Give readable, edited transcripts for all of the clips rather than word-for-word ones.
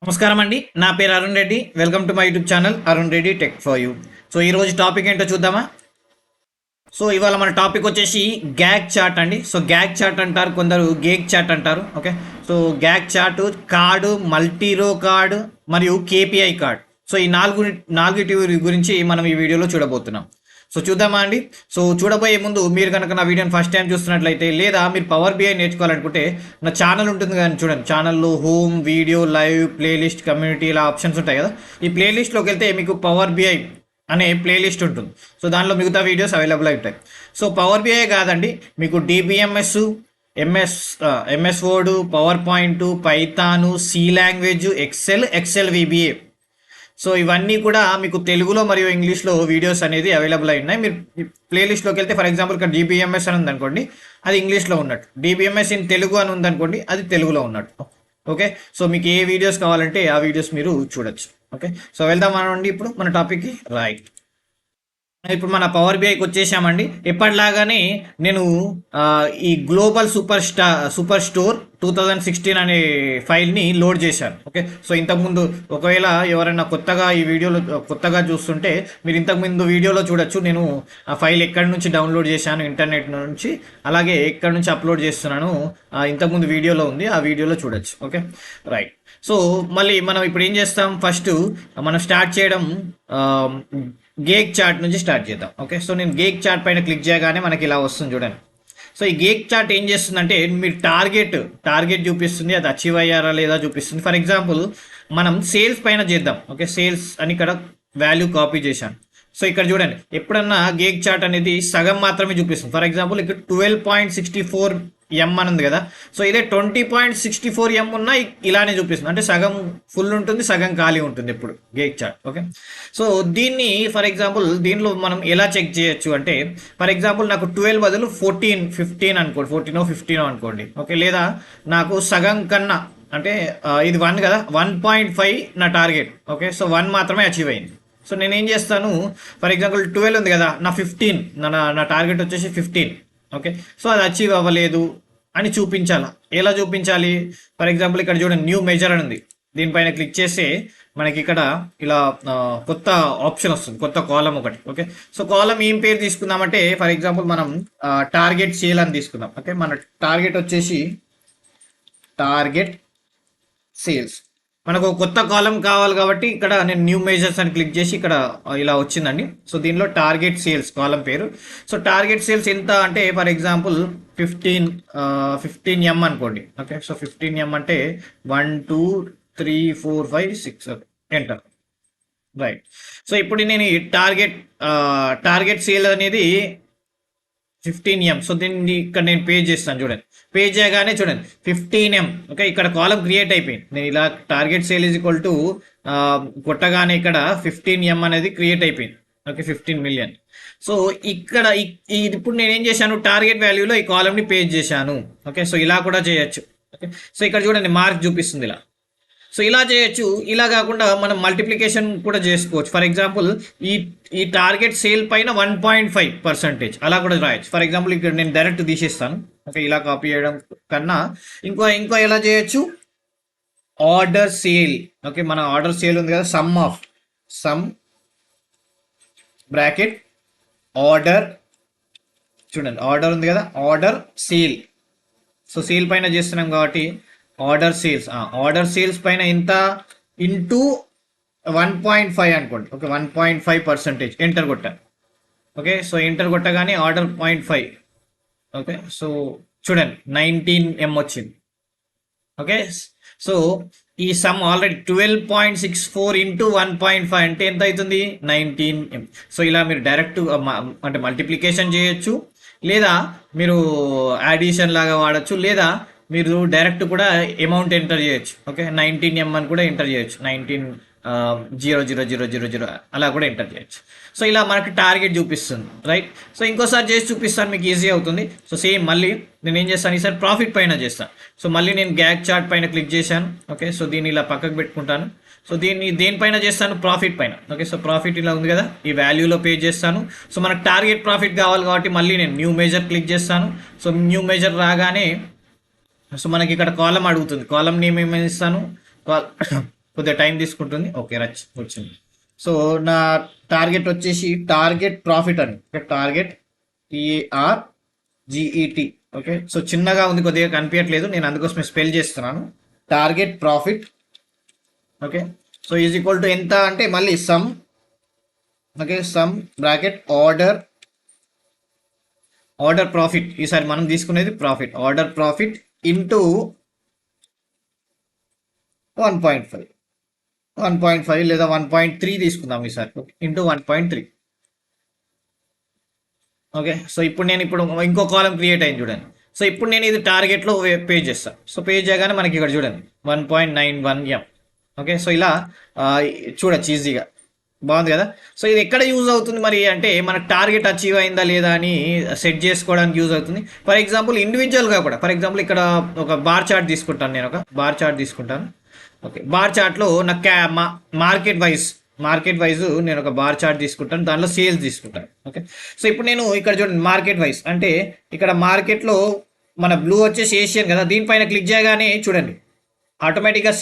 నమస్కారం అండి. నా పేరు Arun Reddy. Welcome to my YouTube channel Arun Reddy tech for you. So ఈరోజు టాపిక్ ఏంటో చూద్దామా. సో ఇవాళ మన టాపిక్ వచ్చేసి గ్యాగ్ చార్ట్ అండి. సో గ్యాగ్ చార్ట్ అంటారు, కొందరు గేగ్ చార్ట్ అంటారు. Okay, so gauge chart card, multirow card మరియు కేపీఐ కార్డ్. సో ఈ నాలుగిటి గురించి మనం ఈ వీడియోలో చూడబోతున్నాం. సో చూద్దామా అండి. సో చూడబోయే ముందు మీరు కనుక నా వీడియోని ఫస్ట్ టైం చూస్తున్నట్లయితే, లేదా మీరు పవర్ బిఐ నేర్చుకోవాలనుకుంటే నా ఛానల్ ఉంటుంది కానీ చూడండి, ఛానల్లో home, video, live, playlist, community ఇలా ఆప్షన్స్ ఉంటాయి కదా. ఈ ప్లేలిస్ట్లోకి వెళ్తే మీకు పవర్ బిఐ అనే ప్లేలిస్ట్ ఉంటుంది. సో దానిలో మిగతా వీడియోస్ అవైలబుల్ అవుతాయి. సో పవర్ బిఐ కాదండి, మీకు DBMS, MS Word, PowerPoint, Python, C language, Excel VBA. So ఇవన్నీ కూడా మీకు తెలుగులో మరియు ఇంగ్లీష్లో వీడియోస్ అనేది అవైలబుల్ అయి ఉన్నాయి. మీరు ప్లేలిస్ట్లోకి వెళ్తే ఫర్ ఎగ్జాంపుల్ ఇక్కడ డిబిఎంఎస్ అని ఉందనుకోండి, అది ఇంగ్లీష్లో ఉన్నట్టు. డిబిఎంఎస్ ఇన్ తెలుగు అని ఉందనుకోండి, అది తెలుగులో ఉన్నట్టు. ఓకే, సో మీకు ఏ వీడియోస్ కావాలంటే ఆ వీడియోస్ మీరు చూడొచ్చు. ఓకే, సో వెళ్దాం అనండి ఇప్పుడు మన టాపిక్కి. రైట్, ఇప్పుడు మన పవర్ బిఐకి వచ్చేసామండి. ఎప్పటిలాగానే నేను ఈ గ్లోబల్ సూపర్ స్టోర్ 2016 అనే ఫైల్ని లోడ్ చేశాను. ఓకే, సో ఇంతకుముందు ఒకవేళ ఎవరైనా కొత్తగా చూస్తుంటే మీరు ఇంతకుముందు వీడియోలో చూడొచ్చు, నేను ఆ ఫైల్ ఎక్కడి నుంచి డౌన్లోడ్ చేశాను, ఇంటర్నెట్ నుంచి, అలాగే ఎక్కడి నుంచి అప్లోడ్ చేస్తున్నాను ఇంతకుముందు వీడియోలో ఉంది, ఆ వీడియోలో చూడొచ్చు. Okay, right. సో మళ్ళీ మనం ఇప్పుడు ఏం చేస్తాం, ఫస్ట్ మనం స్టార్ట్ చేయడం గేగ్ చార్ట్ నుంచి స్టార్ట్ చేద్దాం. ఓకే, సో నేను గేగ్ చార్ట్ పైన క్లిక్ చేయగానే మనకి ఇలా వస్తుంది చూడండి. సో ఈ గేగ్ చార్ట్ ఏం చేస్తుందంటే మీరు టార్గెట్ చూపిస్తుంది, అది అచీవ్ అయ్యారా లేదా చూపిస్తుంది. ఫర్ ఎగ్జాంపుల్ మనం సేల్స్ పైన చేద్దాం. ఓకే, సేల్స్ అని ఇక్కడ వాల్యూ కాపీ చేశాను. సో ఇక్కడ చూడండి, ఎప్పుడన్నా గేగ్ చార్ట్ అనేది సగం మాత్రమే చూపిస్తుంది. ఫర్ ఎగ్జాంపుల్ ఇక్కడ 12.64 ఎం అని ఉంది కదా. సో ఇదే 20.64 ఎం ఉన్నా ఇలానే చూపిస్తుంది, అంటే సగం ఫుల్ ఉంటుంది, సగం ఖాళీ ఉంటుంది ఎప్పుడు గేగ్ చార్ట్. ఓకే, సో దీన్ని ఫర్ ఎగ్జాంపుల్ దీనిలో మనం ఎలా చెక్ చేయొచ్చు అంటే, ఫర్ ఎగ్జాంపుల్ నాకు 12 బదులు 15 అనుకోండి, 14 అనుకోండి. ఓకే, లేదా నాకు సగం కన్నా అంటే ఇది 1 కదా, 1.5 నా టార్గెట్. ఓకే, సో 1 మాత్రమే అచీవ్ అయింది. సో నేను ఏం చేస్తాను, ఫర్ ఎగ్జాంపుల్ 12 ఉంది కదా, నా 15 నా టార్గెట్ వచ్చేసి 15. ఓకే, సో అది అచీవ్ అవ్వలేదు అని చూపించాలి. ఎలా చూపించాలి, ఫర్ ఎగ్జాంపుల్ ఇక్కడ చూడండి న్యూ మెజర్ అని ఉంది, దీనిపైన క్లిక్ చేస్తే మనకి ఇక్కడ ఇలా కొత్త ఆప్షన్ వస్తుంది, కొత్త కాలం ఒకటి. ఓకే, సో కాలం ఏం పేరు తీసుకుందామంటే ఫర్ ఎగ్జాంపుల్ మనం టార్గెట్ సేల్ అని తీసుకుందాం. ఓకే, మన టార్గెట్ వచ్చేసి టార్గెట్ సేల్స్. మనకు కొత్త కాలం కావాలి కాబట్టి ఇక్కడ నేను న్యూ మేజర్స్ అని క్లిక్ చేసి ఇక్కడ ఇలా వచ్చిందండి. సో దీనిలో టార్గెట్ సేల్స్ కాలం పేరు. సో టార్గెట్ సేల్స్ ఎంత అంటే ఫర్ ఎగ్జాంపుల్ 15 ఎం అనుకోండి. ఓకే, సో 15 ఎం అంటే 1 2 3 4 5 6 ఎంటర్. రైట్, సో ఇప్పుడు నేను టార్గెట్ సేల్ అనేది 15 ఎం. సో దీన్ని ఇక్కడ నేను పే చేస్తాను చూడండి. పే చేయగానే చూడండి 15 ఎం. ఓకే, ఇక్కడ కాలం క్రియేట్ అయిపోయింది. నేను ఇలా target sale is equal to కొట్టగానే ఇక్కడ 15 ఎం అనేది క్రియేట్ అయిపోయింది. Okay, 15 million. సో ఇక్కడ ఇప్పుడు నేను ఏం చేశాను, టార్గెట్ వాల్యూలో ఈ కాలంని పే చేశాను. ఓకే, సో ఇలా కూడా చేయొచ్చు. ఓకే, సో ఇక్కడ చూడండి మార్క్ చూపిస్తుంది ఇలా. సో ఇలా చేయొచ్చు. ఇలా కాకుండా మనం మల్టిప్లికేషన్ కూడా చేసుకోవచ్చు. ఫర్ ఎగ్జాంపుల్ ఈ టార్గెట్ సేల్ పైన 1.5% అలా కూడా రాయొచ్చు. ఫర్ ఎగ్జాంపుల్ ఇక్కడ నేను డైరెక్ట్ తీసేస్తాను. ఓకే, ఇలా కాపీ చేయడం కన్నా ఇంకో ఎలా చేయొచ్చు, ఆర్డర్ సేల్. ఓకే, మన ఆర్డర్ సేల్ ఉంది కదా, సమ్ బ్రాకెట్ ఆర్డర్, చూడండి ఆర్డర్ ఉంది కదా, ఆర్డర్ సేల్. సో సేల్ పైన చేస్తున్నాం కాబట్టి ఆర్డర్ సేల్స్ పైన ఎంత ఇంటూ 1.5 అనుకోండి. ఓకే, 1.5% ఎంటర్ కొట్టాను. ఓకే, సో ఎంటర్ కొట్టగానే ఆర్డర్ 0.5. ఓకే, సో చూడండి 19 ఎం వచ్చింది. ఓకే, సో ఈ సమ్ ఆల్రెడీ 12.64 ఇంటూ 1.5 అంటే ఎంత అవుతుంది, 19 ఎం. సో ఇలా మీరు డైరెక్ట్ అంటే మల్టిప్లికేషన్ చేయొచ్చు, లేదా మీరు యాడిషన్ లాగా వాడచ్చు, లేదా మీరు డైరెక్ట్ కూడా అమౌంట్ ఎంటర్ చేయొచ్చు. ఓకే, 19 ఎం అని కూడా ఎంటర్ చేయొచ్చు, 19,000,000 అలా కూడా ఎంటర్ చేయొచ్చు. సో ఇలా మనకి టార్గెట్ చూపిస్తుంది. రైట్, సో ఇంకోసారి చేసి చూపిస్తాను, మీకు ఈజీ అవుతుంది. సో సేమ్ మళ్ళీ నేను ఏం చేస్తాను, ఈసారి ప్రాఫిట్ పైన చేస్తాను. సో మళ్ళీ నేను గ్యాగ్ చార్ట్ పైన క్లిక్ చేశాను. ఓకే, సో దీన్ని ఇలా పక్కకు పెట్టుకుంటాను. సో దేనిపైన చేస్తాను, ప్రాఫిట్ పైన. ఓకే, సో ప్రాఫిట్ ఇలా ఉంది కదా, ఈ వాల్యూలో పే చేస్తాను. సో మనకు టార్గెట్ ప్రాఫిట్ కావాలి కాబట్టి మళ్ళీ నేను న్యూ మేజర్ క్లిక్ చేస్తాను. సో న్యూ మేజర్ రాగానే సో మనకి ఇక్కడ కాలం అడుగుతుంది, కాలం నేమ్ ఏమేమి ఇస్తాను, కొద్దిగా టైం తీసుకుంటుంది. ఓకే, వచ్చింది. సో నా టార్గెట్ వచ్చేసి టార్గెట్ ప్రాఫిట్ అని, టార్గెట్ TARGET. ఓకే, సో చిన్నగా ఉంది, కొద్దిగా కనిపించట్లేదు, నేను అందుకోసమే స్పెల్ చేస్తున్నాను. Target profit. Okay, so is equal to ఎంత అంటే మళ్ళీ some. Okay, some bracket order profit. ఈసారి మనం తీసుకునేది ప్రాఫిట్, ఆర్డర్ ప్రాఫిట్ ఇంటూ 1.5, 1.5 లేదా 1.3 తీసుకుందాం ఈసారి. ఇంటూ 1.3. ఓకే, సో ఇప్పుడు ఇంకో కాలం క్రియేట్ అయింది చూడండి. సో ఇప్పుడు నేను ఇది టార్గెట్లో పే చేస్తాను. సో పే చేయగానే మనకి ఇక్కడ చూడండి 1.91M. ఓకే, సో ఇలా చూడొచ్చు ఈజీగా. బాగుంది కదా. సో ఇది ఎక్కడ యూజ్ అవుతుంది మరి అంటే మన టార్గెట్ అచీవ్ అయిందా లేదా అని సెట్ చేసుకోవడానికి యూజ్ అవుతుంది. ఫర్ ఎగ్జాంపుల్ ఇండివిజువల్గా కూడా, ఫర్ ఎగ్జాంపుల్ ఇక్కడ ఒక బార్ చార్ట్ తీసుకుంటాను, నేను ఒక బార్ చార్ట్ తీసుకుంటాను. ఓకే, బార్ చార్ట్లో నా మార్కెట్ వైజ్ నేను ఒక బార్ చార్ట్ తీసుకుంటాను, దానిలో సేల్స్ తీసుకుంటాను. ఓకే, సో ఇప్పుడు నేను ఇక్కడ చూడండి మార్కెట్ వైజ్ అంటే ఇక్కడ మార్కెట్లో మన బ్లూ వచ్చేసి ఏషియన్ కదా, దీనిపైన క్లిక్ చేయగానే చూడండి ఆటోమేటిక్గా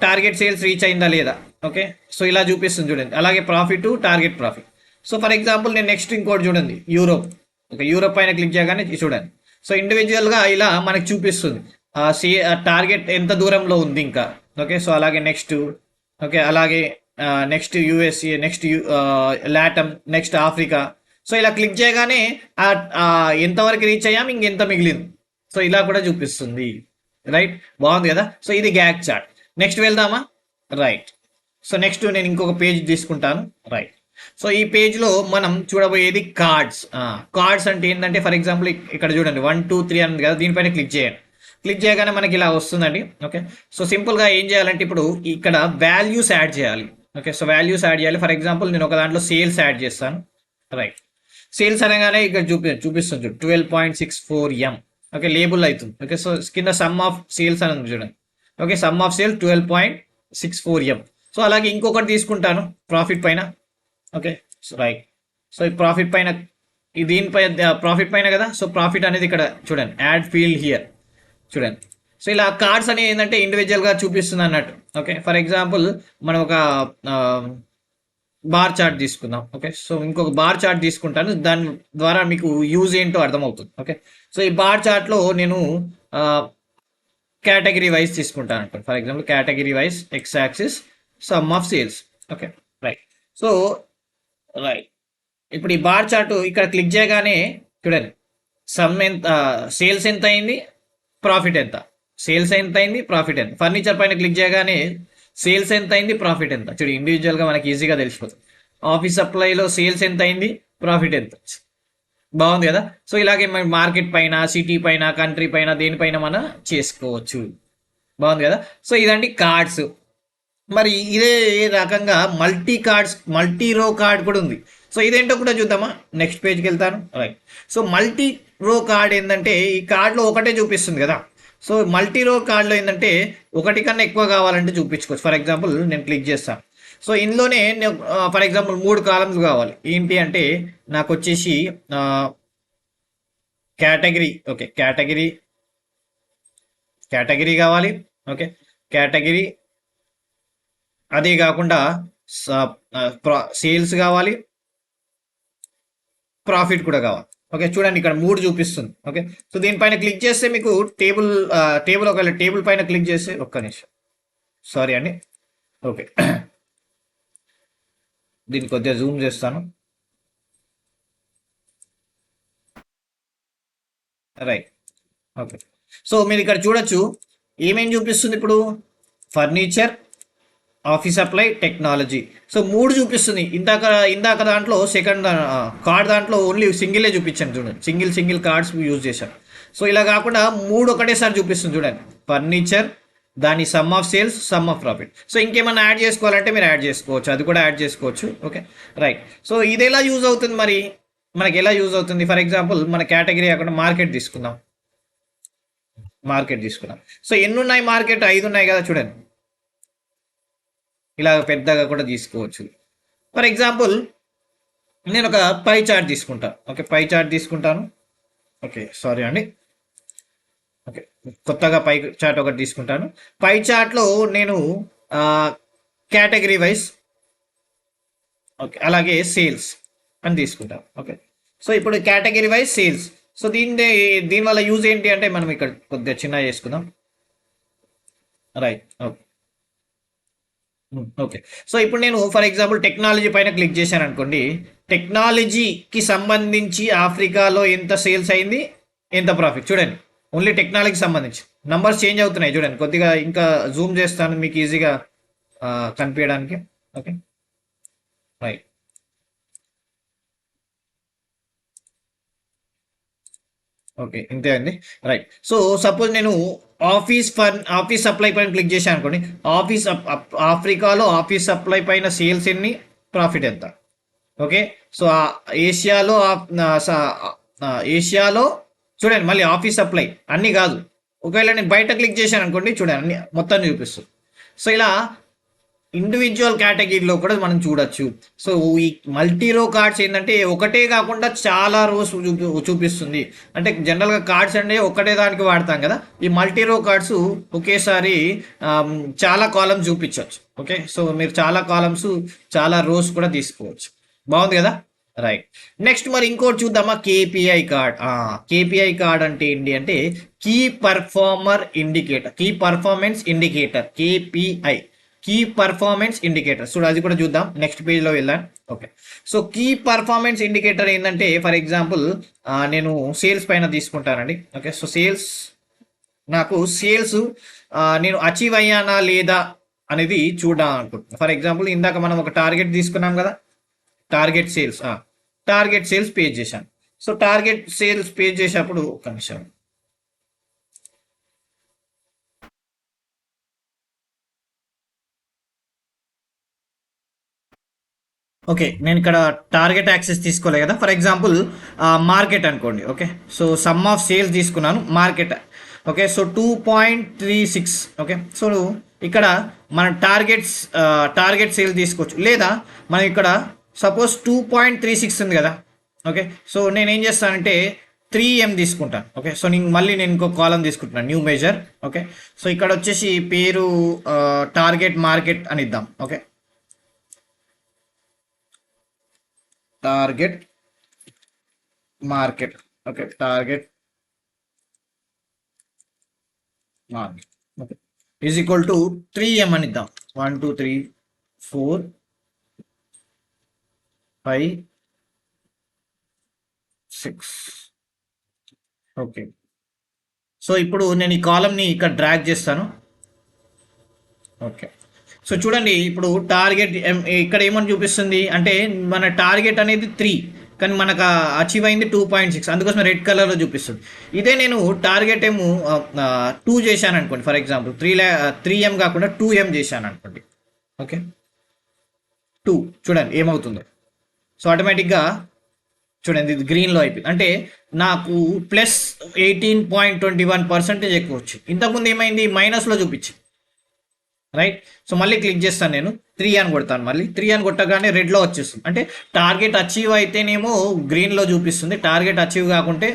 టార్గెట్ సేల్స్ రీచ్ అయిందా లేదా. ఓకే, సో ఇలా చూపిస్తుంది చూడండి. అలాగే profit, target profit. So for example నేను నెక్స్ట్ ఇంకోటి చూడండి యూరోప్. ఓకే, యూరోప్ పైన క్లిక్ చేయగానే చూడండి. సో ఇండివిజువల్గా ఇలా మనకి చూపిస్తుంది టార్గెట్ ఎంత దూరంలో ఉంది ఇంకా. ఓకే, సో అలాగే నెక్స్ట్. ఓకే, అలాగే next USA, next LATAM, next Africa. So ఇలా క్లిక్ చేయగానే ఎంతవరకు రీచ్ అయ్యాం, ఇంకెంత మిగిలింది. సో ఇలా కూడా చూపిస్తుంది. రైట్, బాగుంది కదా. సో ఇది గ్యాగ్ చార్ట్. నెక్స్ట్ వెళ్దామా. రైట్, సో నెక్స్ట్ నేను ఇంకొక పేజ్ తీసుకుంటాను. రైట్, సో ఈ పేజ్లో మనం చూడబోయేది కార్డ్స్ అంటే ఏంటంటే ఫర్ ఎగ్జాంపుల్ ఇక్కడ చూడండి 1 2 3 అని కదా, దీనిపైన క్లిక్ చేయండి. క్లిక్ చేయగానే మనకి ఇలా వస్తుందండి. ఓకే, సో సింపుల్గా ఏం చేయాలంటే ఇప్పుడు ఇక్కడ వాల్యూస్ యాడ్ చేయాలి. ఓకే, సో వాల్యూస్ యాడ్ చేయాలి. ఫర్ ఎగ్జాంపుల్ నేను ఒక దాంట్లో సేల్స్ యాడ్ చేస్తాను. రైట్, సేల్స్ అనగానే ఇక్కడ చూపిస్తుంది 12.64M. ఓకే, లేబుల్ అవుతుంది. ఓకే, సో కింద సమ్ ఆఫ్ సేల్స్ అని ఉంది చూడండి. Okay, some of sale 12.64M. So అలాగే ఇంకొకటి తీసుకుంటాను ప్రాఫిట్ పైన. ఓకే, సో రైట్, సో ఈ ప్రాఫిట్ పైన దీనిపైన ప్రాఫిట్ పైన కదా, సో ప్రాఫిట్ అనేది ఇక్కడ చూడండి యాడ్ ఫీల్డ్ హియర్ చూడండి. సో ఇలా కార్డ్స్ అనేవి ఏంటంటే ఇండివిజువల్గా చూపిస్తుంది అన్నట్టు. ఓకే, ఫర్ ఎగ్జాంపుల్ మనం ఒక బార్ చార్ట్ తీసుకుందాం. ఓకే, సో ఇంకొక బార్ చార్ట్ తీసుకుంటాను, దాని ద్వారా మీకు యూజ్ ఏంటో అర్థమవుతుంది. ఓకే, సో ఈ బార్ చార్ట్లో నేను కేటగిరీ వైజ్ తీసుకుంటాను. For example category wise X axis some of sales. Okay, right, so right, ఇప్పుడు ఈ బార్ చార్ట్ ఇక్కడ క్లిక్ చేయగానే చూడండి సమ్ ఎంత, సేల్స్ ఎంత అయింది, ప్రాఫిట్ ఎంత, సేల్స్ ఎంత అయింది, ప్రాఫిట్ ఎంత. ఫర్నిచర్ పైన క్లిక్ చేయగానే సేల్స్ ఎంత అయింది, ప్రాఫిట్ ఎంత. చూడు ఇండివిజువల్గా మనకి ఈజీగా తెలిసిపోతుంది. ఆఫీస్ సప్లైలో సేల్స్ ఎంత అయింది, ప్రాఫిట్ ఎంత. బాగుంది కదా. సో ఇలాగే మనం మార్కెట్ పైన, సిటీ పైన, కంట్రీ పైన, దేనిపైన మనం చేసుకోవచ్చు. బాగుంది కదా. సో ఇదండి కార్డ్స్. మరి ఇదే రకంగా మల్టీ రో కార్డ్ కూడా ఉంది. సో ఇదేంటో కూడా చూద్దామా. నెక్స్ట్ పేజ్కి వెళ్తాను. రైట్, సో మల్టీ రో కార్డ్ ఏంటంటే ఈ కార్డులో ఒకటే చూపిస్తుంది కదా. సో మల్టీ రో కార్డులో ఏంటంటే ఒకటి కన్నా ఎక్కువ కావాలంటే చూపించుకోవచ్చు. ఫర్ ఎగ్జాంపుల్ నేను క్లిక్ చేస్తాను. సో ఇందులోనే ఫర్ ఎగ్జాంపుల్ 3 కాలమ్స్ కావాలి. ఏంటి అంటే నాకు వచ్చేసి కేటగిరీ. ఓకే, కేటగిరీ కావాలి. ఓకే, కేటగిరీ, అదే కాకుండా సేల్స్ కావాలి, ప్రాఫిట్ కూడా కావాలి. ఓకే, చూడండి ఇక్కడ 3 చూపిస్తుంది. ఓకే, సో దీనిపైన క్లిక్ చేస్తే మీకు టేబుల్ ఒకవేళ టేబుల్ పైన క్లిక్ చేస్తే ఒక్క నిమిషం, సారీ అండి. ఓకే, దీన్ని కొద్దిగా జూమ్ చేస్తాను. రైట్, ఓకే, సో మీరు ఇక్కడ చూడొచ్చు ఏమేమి చూపిస్తుంది ఇప్పుడు. Furniture, office supply, technology. So 3 చూపిస్తుంది. ఇందాక దాంట్లో సెకండ్ కార్డ్ దాంట్లో ఓన్లీ సింగిలే చూపించాను చూడండి, సింగిల్ కార్డ్స్ యూజ్ చేశాను. సో ఇలా కాకుండా 3 ఒకటేసారి చూపిస్తుంది చూడండి. ఫర్నిచర్, దాని some of sales, some of profit. So ఇంకేమైనా యాడ్ చేసుకోవాలంటే మీరు యాడ్ చేసుకోవచ్చు, అది కూడా యాడ్ చేసుకోవచ్చు. ఓకే, రైట్, సో ఇది ఎలా యూజ్ అవుతుంది మరి, మనకి ఎలా యూజ్ అవుతుంది. ఫర్ ఎగ్జాంపుల్ మన కేటగిరీ అక్కడ మార్కెట్ తీసుకుందాం. సో ఎన్ని ఉన్నాయి, మార్కెట్ 5 ఉన్నాయి కదా చూడండి. ఇలా పెద్దగా కూడా తీసుకోవచ్చు. ఫర్ ఎగ్జాంపుల్ నేను ఒక పై చార్ట్ తీసుకుంటాను. ఓకే, పై చార్ట్ తీసుకుంటాను. ఓకే, సారీ అండి. ఓకే, కొత్తగా పై చార్ట్ ఒకటి తీసుకుంటాను. పై చార్ట్లో నేను కేటగిరీ వైజ్, ఓకే, అలాగే సేల్స్ అని తీసుకుంటాం. ఓకే, సో ఇప్పుడు కేటగిరీ వైజ్ సేల్స్. సో దీనివల్ల యూజ్ ఏంటి అంటే మనం ఇక్కడ కొద్దిగా చిన్న చేసుకుందాం. Right, okay. ఓకే, సో ఇప్పుడు నేను ఫర్ ఎగ్జాంపుల్ టెక్నాలజీ పైన క్లిక్ చేశాను అనుకోండి. టెక్నాలజీకి సంబంధించి ఆఫ్రికాలో ఎంత సేల్స్ అయింది, ఎంత ప్రాఫిట్ చూడండి. ఓన్లీ టెక్నాలజీకి సంబంధించి నంబర్స్ చేంజ్ అవుతున్నాయి చూడండి. కొద్దిగా ఇంకా జూమ్ చేస్తాను మీకు ఈజీగా కనిపించడానికి. Okay, right. ఓకే, ఇంతే అండి. రైట్, సో సపోజ్ నేను ఆఫీస్ సప్లై పైన క్లిక్ చేశాను అనుకోండి. ఆఫ్రికాలో ఆఫీస్ సప్లై పైన సేల్స్ ఎన్ని, ప్రాఫిట్ ఎంత. ఓకే, సో ఏషియాలో ఏషియాలో చూడండి మళ్ళీ ఆఫీస్ సప్లై అన్నీ కాదు. ఒకవేళ నేను బయట క్లిక్ చేశాను అనుకోండి, చూడండి అన్ని మొత్తం చూపిస్తుంది. సో ఇలా ఇండివిజువల్ కేటగిరీలో కూడా మనం చూడొచ్చు. సో ఈ మల్టీ రో కార్డ్స్ ఏంటంటే ఒకటే కాకుండా చాలా రోస్ చూపిస్తుంది. అంటే జనరల్గా కార్డ్స్ అంటే ఒకటే దానికి వాడతాం కదా. ఈ మల్టీ రో కార్డ్స్ ఒకేసారి చాలా కాలమ్స్ చూపించవచ్చు. ఓకే, సో మీరు చాలా కాలమ్స్ చాలా రోస్ కూడా తీసుకోవచ్చు. బాగుంది కదా. రైట్, నెక్స్ట్ మరి ఇంకోటి చూద్దామా, కేపీఐ కార్డ్. కేపీఐ కార్డ్ అంటే ఏంటి అంటే key performance indicator, KPI, key performance indicator. So అది కూడా చూద్దాం, నెక్స్ట్ పేజ్లో వెళ్దాం. Okay, so key performance indicator ఏంటంటే ఫర్ ఎగ్జాంపుల్ నేను సేల్స్ పైన తీసుకుంటానండి. ఓకే, సో నాకు సేల్స్ నేను అచీవ్ అయ్యానా లేదా అనేది చూడాలి అనుకుంటున్నాను. ఫర్ ఎగ్జాంపుల్ ఇందాక మనం ఒక టార్గెట్ తీసుకున్నాం కదా, టార్గెట్ సేల్స్ పేజ్ చేశాను. సో టార్గెట్ సేల్స్ పేజ్ చేసేటప్పుడు ఒక నిమిషం. ఓకే, నేను ఇక్కడ టార్గెట్ యాక్సెస్ తీసుకోలే కదా. ఫర్ ఎగ్జాంపుల్ మార్కెట్ అనుకోండి. Okay, so sum of sales తీసుకున్నాను market. Okay, so 2.36. Okay, so ఇక్కడ మన టార్గెట్ సేల్ తీసుకోవచ్చు, లేదా మనం ఇక్కడ సపోజ్ 2.36 ఉంది కదా. ఓకే, సో నేను ఏం చేస్తానంటే 3M తీసుకుంటాను. ఓకే, సో నేను ఇంకో కాలం తీసుకుంటున్నాను, న్యూ మెజర్. ఓకే, సో ఇక్కడ వచ్చేసి పేరు టార్గెట్ మార్కెట్ అని ఇద్దాం. Okay, target market. Okay, target market. Okay, is equal to 3M అని ఇద్దాం. 1 2 3 4 5 6. ఓకే, సో ఇప్పుడు నేను ఈ కాలంని ఇక్కడ డ్రాగ్ చేస్తాను. ఓకే, సో చూడండి ఇప్పుడు టార్గెట్ ఇక్కడ ఏమని చూపిస్తుంది అంటే మన టార్గెట్ అనేది 3, కానీ మనకు అచీవ్ అయింది 2.6, అందుకోసం రెడ్ కలర్లో చూపిస్తుంది. ఇదే నేను టార్గెట్ ఏమో 2 చేశాను అనుకోండి. ఫర్ ఎగ్జాంపుల్ 3M కాకుండా 2M చేశాను అనుకోండి. ఓకే, 2 చూడండి ఏమవుతుందో. సో ఆటోమేటిక్గా చూడండి ఇది గ్రీన్లో అయిపోయింది. అంటే నాకు ప్లస్ 18.21% ఎక్కువ వచ్చింది. ఇంతకుముందు ఏమైంది, మైనస్లో చూపించింది. రైట్, సో మళ్ళీ క్లిక్ చేస్తాను, నేను 3 అని కొడతాను. మళ్ళీ 3 అని కొట్టగానే రెడ్లో వచ్చేస్తుంది. అంటే టార్గెట్ అచీవ్ అయితేనేమో గ్రీన్లో చూపిస్తుంది, టార్గెట్ అచీవ్ కాకుంటే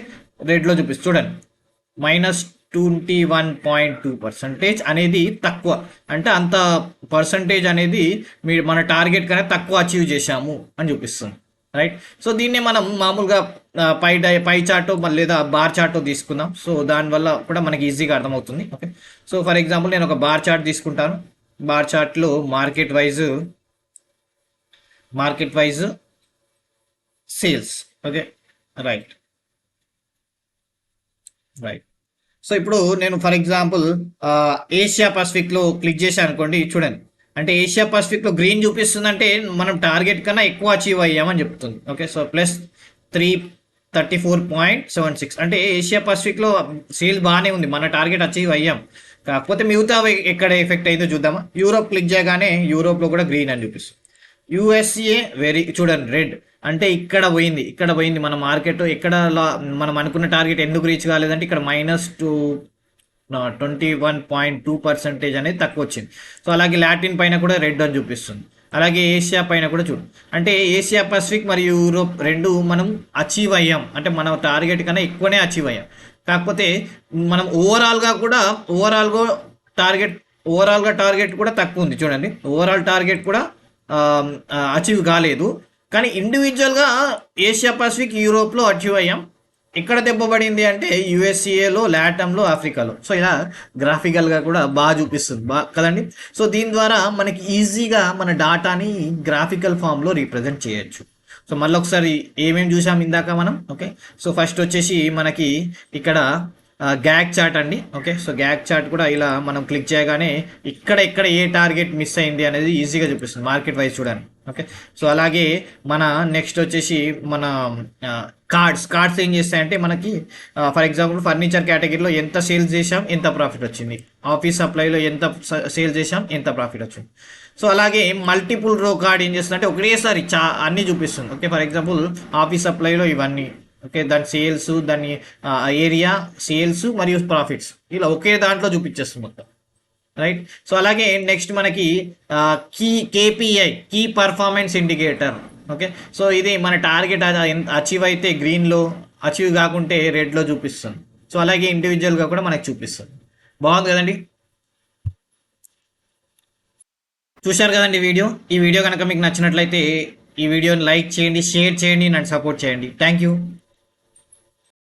రెడ్లో చూపిస్తుంది. చూడండి -21.2% అనేది తక్కువ. అంటే అంత పర్సంటేజ్ అనేది మన టార్గెట్ కన్నా తక్కువ అచీవ్ చేశాము అని చూపిస్తుంది. రైట్, సో దీన్నే మనం మామూలుగా పై చార్టో లేదా బార్ చార్టో తీసుకుందాం. సో దానివల్ల కూడా మనకి ఈజీగా అర్థమవుతుంది. ఓకే, సో ఫర్ ఎగ్జాంపుల్ నేను ఒక బార్ చార్ట్ తీసుకుంటాను. బార్ చార్ట్లో market wise sales. Okay, right. So ఇప్పుడు నేను ఫర్ ఎగ్జాంపుల్ ఏషియా పసిఫిక్లో క్లిక్ చేశాను అనుకోండి. చూడండి, అంటే ఏషియా పసిఫిక్లో గ్రీన్ చూపిస్తుంది, అంటే మనం టార్గెట్ కన్నా ఎక్కువ అచీవ్ అయ్యామని చెప్తుంది. Okay, so plus 334.76. అంటే ఏషియా పసిఫిక్లో సేల్ బాగానే ఉంది, మన టార్గెట్ అచీవ్ అయ్యాం. కాకపోతే మిగతా ఎక్కడ ఎఫెక్ట్ అయిందో చూద్దామా. యూరోప్ క్లిక్ చేయగానే యూరోప్లో కూడా గ్రీన్ అని చూపిస్తుంది. యుఎస్ఏ చూడండి రెడ్, అంటే ఇక్కడ పోయింది మన మార్కెట్. ఎక్కడ మనం అనుకున్న టార్గెట్ ఎందుకు రీచ్ కాలేదంటే ఇక్కడ -21.2% అనేది తక్కువ వచ్చింది. సో అలాగే లాటిన్ పైన కూడా రెడ్ అని చూపిస్తుంది. అలాగే ఏషియా పైన కూడా చూడు, అంటే ఏషియా పసిఫిక్ మరియు యూరోప్ రెండు మనం అచీవ్ అయ్యాం, అంటే మన టార్గెట్ కన్నా ఎక్కువనే అచీవ్ అయ్యాం. కాకపోతే మనం ఓవరాల్గా టార్గెట్ ఓవరాల్గా టార్గెట్ కూడా తక్కువ ఉంది చూడండి. ఓవరాల్ టార్గెట్ కూడా అచీవ్ కాలేదు. కానీ ఇండివిజువల్గా ఏషియా పసిఫిక్, యూరోప్లో అచీవ్ అయ్యాం. ఎక్కడ దెబ్బపడింది అంటే యుఎస్ఏలో, లాటంలో, ఆఫ్రికాలో. సో ఇలా గ్రాఫికల్గా కూడా బాగా చూపిస్తుంది కదండి. సో దీని ద్వారా మనకి ఈజీగా మన డాటాని గ్రాఫికల్ ఫామ్లో రీప్రజెంట్ చేయొచ్చు. సో మళ్ళీ ఒకసారి ఏమేమి చూసాం ఇందాక మనం. ఓకే, సో ఫస్ట్ వచ్చేసి మనకి ఇక్కడ గ్యాగ్ చార్ట్ అండి. ఓకే, సో గ్యాగ్ చార్ట్ కూడా ఇలా మనం క్లిక్ చేయగానే ఇక్కడ ఏ టార్గెట్ మిస్ అయింది అనేది ఈజీగా చూపిస్తుంది మార్కెట్ వైజ్ చూడండి. ఓకే, సో అలాగే మన నెక్స్ట్ వచ్చేసి మన కార్డ్స్ ఏం చేస్తాయంటే మనకి ఫర్ ఎగ్జాంపుల్ ఫర్నిచర్ కేటగిరీలో ఎంత సేల్స్ చేసాం, ఎంత ప్రాఫిట్ వచ్చింది, ఆఫీస్ సప్లైలో ఎంత సేల్స్ చేసాం, ఎంత ప్రాఫిట్ వచ్చింది. సో అలాగే మల్టిపుల్ రో కార్డ్ ఏం చేస్తుంది అంటే ఒకటేసారి అన్నీ చూపిస్తుంది. ఓకే, ఫర్ ఎగ్జాంపుల్ ఆఫీస్ సప్లైలో ఇవన్నీ, ఓకే, దాని సేల్స్, దాని ఏరియా, సేల్స్ మరియు ప్రాఫిట్స్ ఇలా ఒకే దాంట్లో చూపించేస్తుంది మొత్తం, రైట్. సో అలాగే నెక్స్ట్ మనకి KPI, key performance indicator. Okay, so ఇది మన టార్గెట్ అచీవ్ అయితే గ్రీన్లో, అచీవ్ కాకుంటే రెడ్లో చూపిస్తుంది. సో అలాగే ఇండివిజువల్గా కూడా మనకి చూపిస్తుంది. బాగుంది కదండి. చూశారు కదండి ఈ వీడియో కనుక మీకు నచ్చినట్లయితే ఈ వీడియోని లైక్ చేయండి, షేర్ చేయండి, నన్ను సపోర్ట్ చేయండి. Thank you.